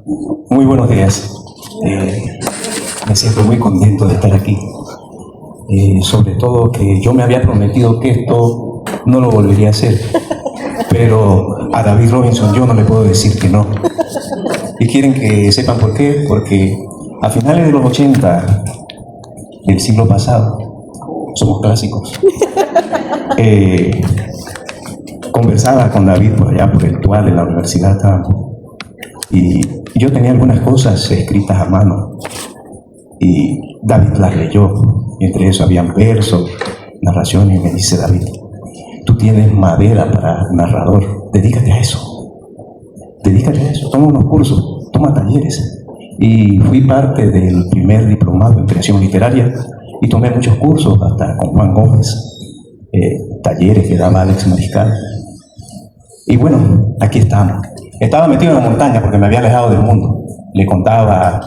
Muy buenos días. Me siento muy contento de estar aquí. Sobre todo que yo me había prometido que esto no lo volvería a hacer. Pero a David Robinson yo no le puedo decir que no. Y quieren que sepan por qué. Porque a finales de los 80 del siglo pasado, somos clásicos, conversaba con David por allá, por el Tual, en la universidad estábamos. Y yo tenía algunas cosas escritas a mano y David las leyó. Y entre eso habían versos, narraciones, y me dice: David, tú tienes madera para narrador, dedícate a eso, toma unos cursos, toma talleres. Y fui parte del primer diplomado en creación literaria y tomé muchos cursos, hasta con Juan Gómez, talleres que daba Alex Mariscal. Y bueno, aquí estamos. Estaba metido en la montaña porque me había alejado del mundo. Le contaba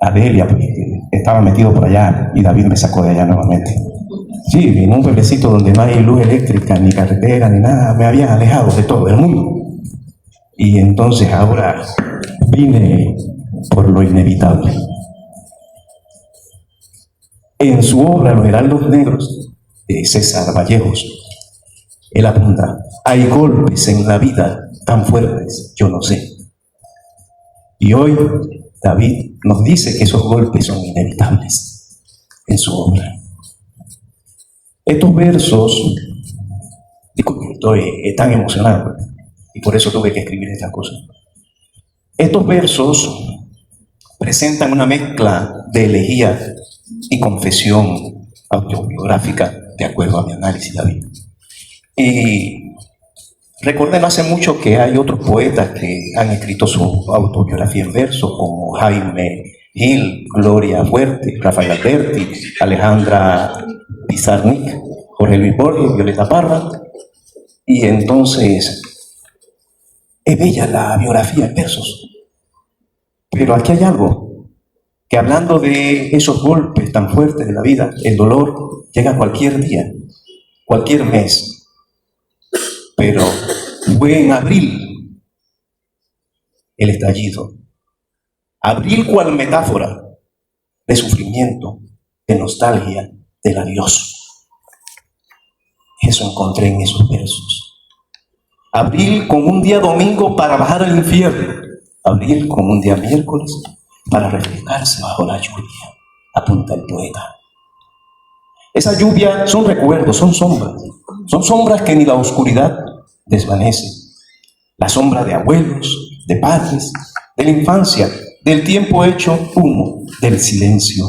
a Delia porque estaba metido por allá y David me sacó de allá nuevamente. Sí, en un pueblecito donde no hay luz eléctrica, ni carretera, ni nada. Me había alejado de todo, del mundo. Y entonces ahora vine por lo inevitable. En su obra Los Heraldos Negros, de César Vallejos, él apunta: hay golpes en la vida tan fuertes, yo no sé. Y hoy David nos dice que esos golpes son inevitables en su obra. Estos versos, disculpe, estoy tan emocionado y por eso tuve que escribir estas cosas. Estos versos presentan una mezcla de elegía y confesión autobiográfica, de acuerdo a mi análisis, David. Y recuerden, hace mucho que hay otros poetas que han escrito su autobiografía en verso, como Jaime Gil, Gloria Fuerte, Rafael Alberti, Alejandra Pizarnik, Jorge Luis Borges, Violeta Parra. Y entonces es bella la biografía en versos. Pero aquí hay algo, que hablando de esos golpes tan fuertes de la vida, el dolor llega cualquier día, cualquier mes. Pero fue en abril el estallido. Abril cual metáfora de sufrimiento, de nostalgia, del adiós. Eso encontré en esos versos. Abril con un día domingo para bajar al infierno. Abril con un día miércoles para refrescarse bajo la lluvia, apunta el poeta. Esa lluvia son recuerdos, son sombras que ni la oscuridad desvanece. La sombra de abuelos, de padres, de la infancia, del tiempo hecho humo, del silencio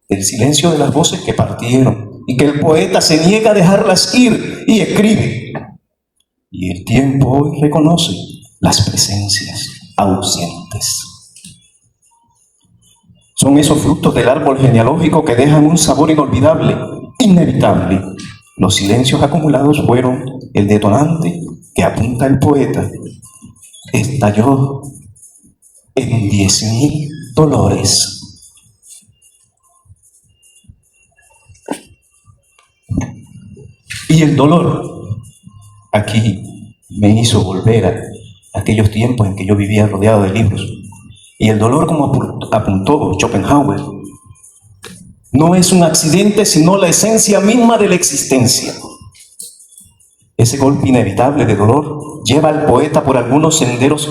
de las voces que partieron y que el poeta se niega a dejarlas ir y escribe. Y el tiempo hoy reconoce las presencias ausentes. Son esos frutos del árbol genealógico que dejan un sabor inolvidable, inevitable. Los silencios acumulados fueron el detonante que apunta el poeta. Estalló en 10.000 dolores. Y el dolor aquí me hizo volver a aquellos tiempos en que yo vivía rodeado de libros. Y el dolor, como apuntó Schopenhauer, no es un accidente, sino la esencia misma de la existencia. Ese golpe inevitable de dolor lleva al poeta por algunos senderos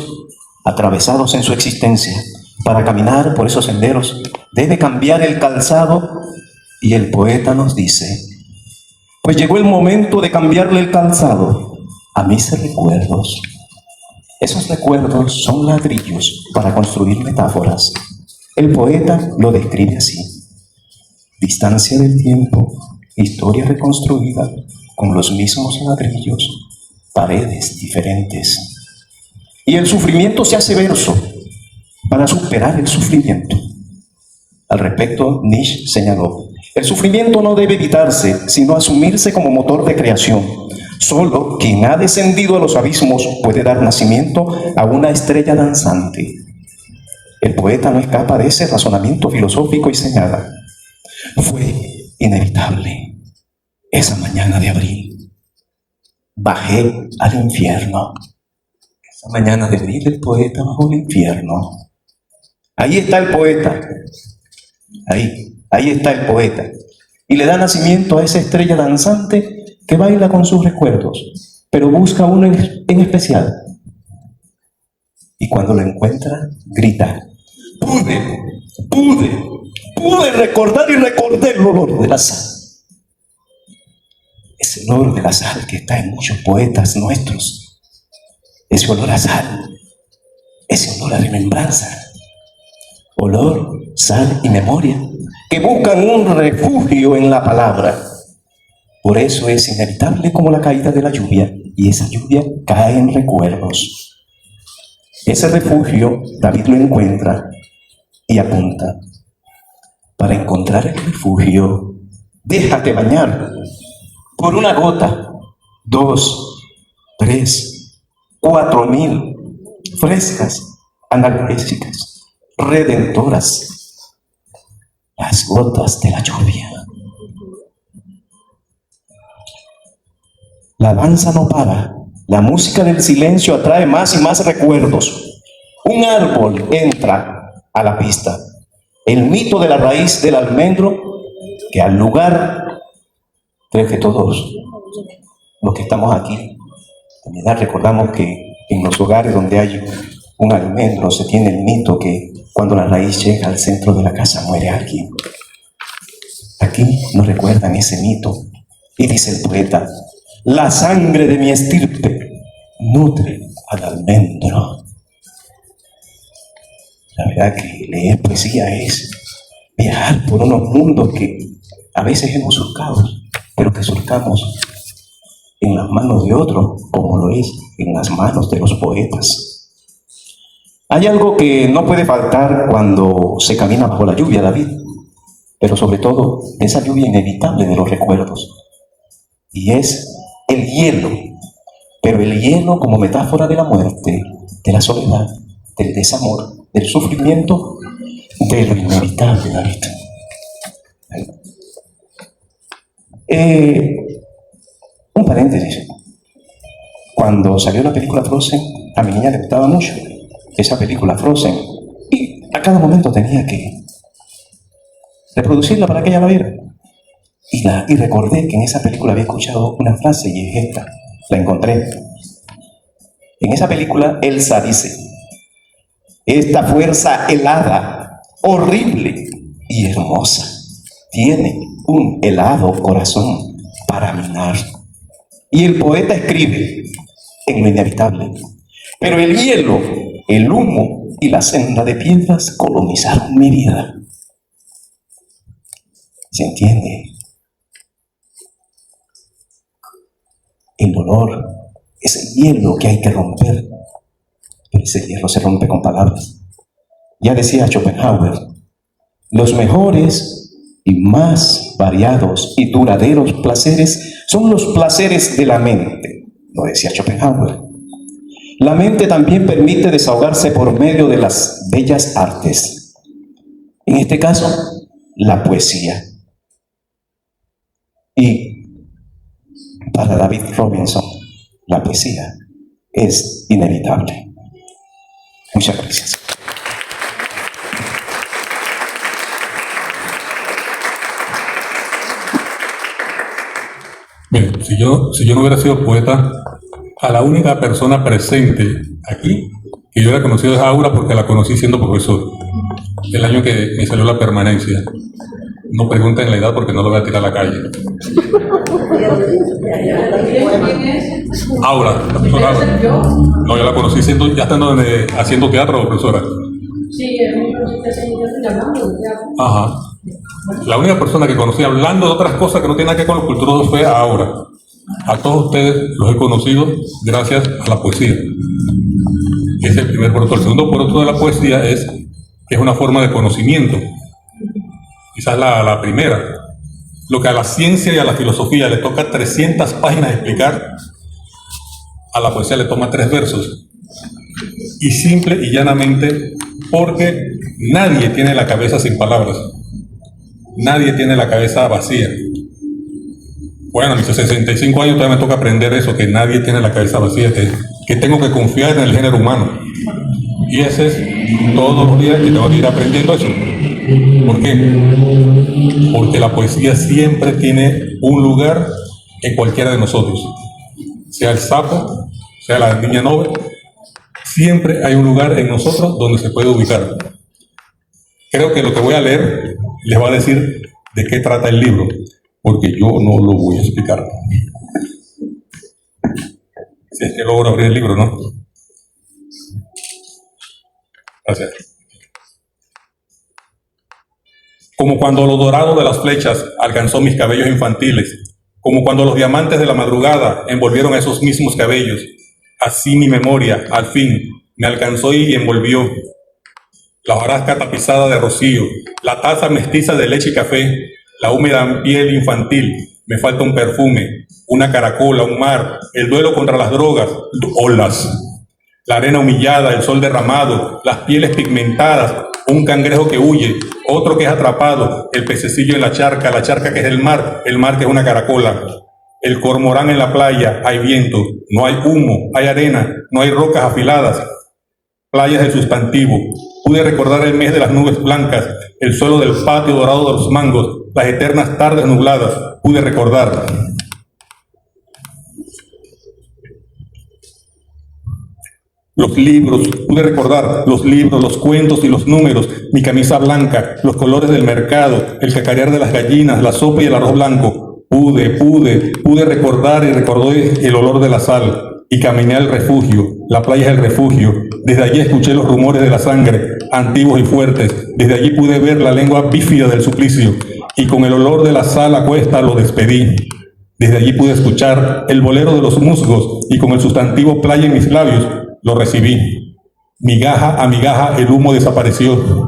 atravesados en su existencia. Para caminar por esos senderos debe cambiar el calzado, y el poeta nos dice: pues llegó el momento de cambiarle el calzado a mis recuerdos. Esos recuerdos son ladrillos para construir metáforas. El poeta lo describe así: distancia del tiempo, historia reconstruida con los mismos ladrillos, paredes diferentes. Y el sufrimiento se hace verso para superar el sufrimiento. Al respecto, Nietzsche señaló: el sufrimiento no debe evitarse, sino asumirse como motor de creación. Solo quien ha descendido a los abismos puede dar nacimiento a una estrella danzante. El poeta no escapa de ese razonamiento filosófico y señala: fue inevitable esa mañana de abril. Bajé al infierno. Esta mañana de brilla el poeta bajo el infierno. Ahí está el poeta. Ahí está el poeta. Y le da nacimiento a esa estrella danzante que baila con sus recuerdos, pero busca uno en especial. Y cuando lo encuentra, grita: pude recordar y recordé el olor de la sal. Ese olor de la sal que está en muchos poetas nuestros. Ese olor a sal, ese olor a remembranza. Olor, sal y memoria, que buscan un refugio en la palabra. Por eso es inevitable como la caída de la lluvia, y esa lluvia cae en recuerdos. Ese refugio David lo encuentra y apunta: para encontrar el refugio, déjate bañar por una gota, 2, 3, 4,000 frescas, analgésicas, redentoras, las gotas de la lluvia. La danza no para, la música del silencio atrae más y más recuerdos. Un árbol entra a la pista, el mito de la raíz del almendro, que al lugar, creo que todos los que estamos aquí, también recordamos que en los hogares donde hay un almendro se tiene el mito que cuando la raíz llega al centro de la casa muere alguien. Aquí nos recuerdan ese mito y dice el poeta: la sangre de mi estirpe nutre al almendro. La verdad que leer poesía es viajar por unos mundos que a veces hemos surcado, pero que surcamos en las manos de otros, como lo es en las manos de los poetas. Hay algo que no puede faltar cuando se camina bajo la lluvia, David, pero sobre todo esa lluvia inevitable de los recuerdos, y es el hielo, pero el hielo como metáfora de la muerte, de la soledad, del desamor, del sufrimiento, de lo inevitable, David. Un paréntesis. Cuando salió la película Frozen, a mi niña le gustaba mucho esa película Frozen, y a cada momento tenía que reproducirla para que ella la viera. Y recordé que en esa película había escuchado una frase, y es esta, la encontré. En esa película Elsa dice: esta fuerza helada, horrible y hermosa tiene un helado corazón para minar. Y el poeta escribe en lo inevitable: pero el hielo, el humo y la senda de piedras colonizaron mi vida. ¿Se entiende? El dolor es el hielo que hay que romper, pero ese hielo se rompe con palabras. Ya decía Schopenhauer: los mejores y más variados y duraderos placeres son los placeres de la mente, lo decía Schopenhauer. La mente también permite desahogarse por medio de las bellas artes, en este caso, la poesía. Y para David Robinson, la poesía es inevitable. Muchas gracias. Bien, si yo no hubiera sido poeta, a la única persona presente aquí que yo hubiera conocido es a Aura, porque la conocí siendo profesor, el año que me salió la permanencia. No pregunten la edad porque no lo voy a tirar a la calle. Aura, la profesora Aura. No, yo la conocí ya estando haciendo teatro, profesora. Sí, Ajá. La única persona que conocí hablando de otras cosas que no tienen nada que ver con los culturosos fue a Aura. A todos ustedes los he conocido gracias a la poesía. Es el primer poroto. El segundo poroto de la poesía es que es una forma de conocimiento. Esa es la primera. Lo que a la ciencia y a la filosofía le toca 300 páginas explicar, a la poesía le toma 3 versos. Y simple y llanamente porque nadie tiene la cabeza sin palabras. Nadie tiene la cabeza vacía. Bueno, a mis 65 años todavía me toca aprender eso, que nadie tiene la cabeza vacía, que que tengo que confiar en el género humano. Y ese es todos los días que tengo que ir aprendiendo eso. ¿Por qué? Porque la poesía siempre tiene un lugar en cualquiera de nosotros. Sea el sapo, sea la niña Nobel, siempre hay un lugar en nosotros donde se puede ubicar. Creo que lo que voy a leer les va a decir de qué trata el libro, porque yo no lo voy a explicar. Si es que logro abrir el libro, ¿no? Gracias. Como cuando lo dorado de las flechas alcanzó mis cabellos infantiles, como cuando los diamantes de la madrugada envolvieron a esos mismos cabellos, así mi memoria, al fin, me alcanzó y envolvió. La hojarasca tapizada de rocío, la taza mestiza de leche y café, la húmeda piel infantil, me falta un perfume, una caracola, un mar, el duelo contra las drogas, olas, la arena humillada, el sol derramado, las pieles pigmentadas, un cangrejo que huye, otro que es atrapado, el pececillo en la charca que es el mar que es una caracola, el cormorán en la playa, hay viento, no hay humo, hay arena, no hay rocas afiladas, playas del sustantivo. Pude recordar el mes de las nubes blancas, el suelo del patio dorado de los mangos, las eternas tardes nubladas. Pude recordar. Los libros, pude recordar los libros, los cuentos y los números, mi camisa blanca, los colores del mercado, el cacarear de las gallinas, la sopa y el arroz blanco. Pude recordar y recordé el olor de la sal. Y caminé al refugio, la playa es el refugio. Desde allí escuché los rumores de la sangre, antiguos y fuertes. Desde allí pude ver la lengua bífida del suplicio. Y con el olor de la sal a cuesta lo despedí. Desde allí pude escuchar el bolero de los musgos y con el sustantivo playa en mis labios lo recibí. Migaja a migaja el humo desapareció.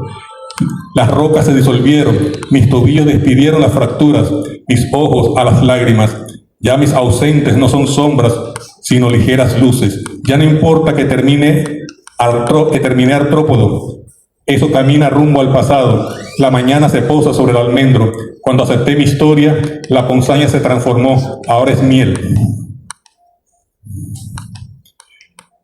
Las rocas se disolvieron, mis tobillos despidieron las fracturas, mis ojos a las lágrimas. Ya mis ausentes no son sombras, sino ligeras luces. Ya no importa que termine artrópodo. Eso camina rumbo al pasado. La mañana se posa sobre el almendro. Cuando acepté mi historia, la ponzoña se transformó. Ahora es miel.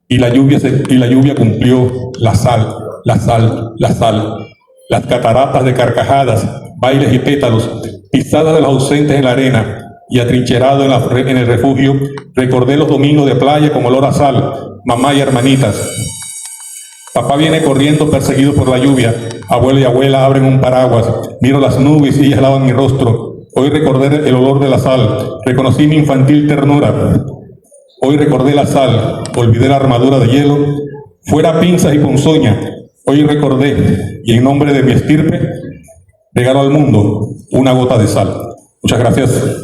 Y la lluvia cumplió la sal. Las cataratas de carcajadas, bailes y pétalos, pisadas de los ausentes en la arena. Y atrincherado en el refugio, recordé los domingos de playa con olor a sal, mamá y hermanitas. Papá viene corriendo perseguido por la lluvia, abuelo y abuela abren un paraguas, miro las nubes y ellas lavan mi rostro. Hoy recordé el olor de la sal, reconocí mi infantil ternura. Hoy recordé la sal, olvidé la armadura de hielo, fuera pinzas y ponzoña. Hoy recordé, y en nombre de mi estirpe, regalo al mundo una gota de sal. Muchas gracias.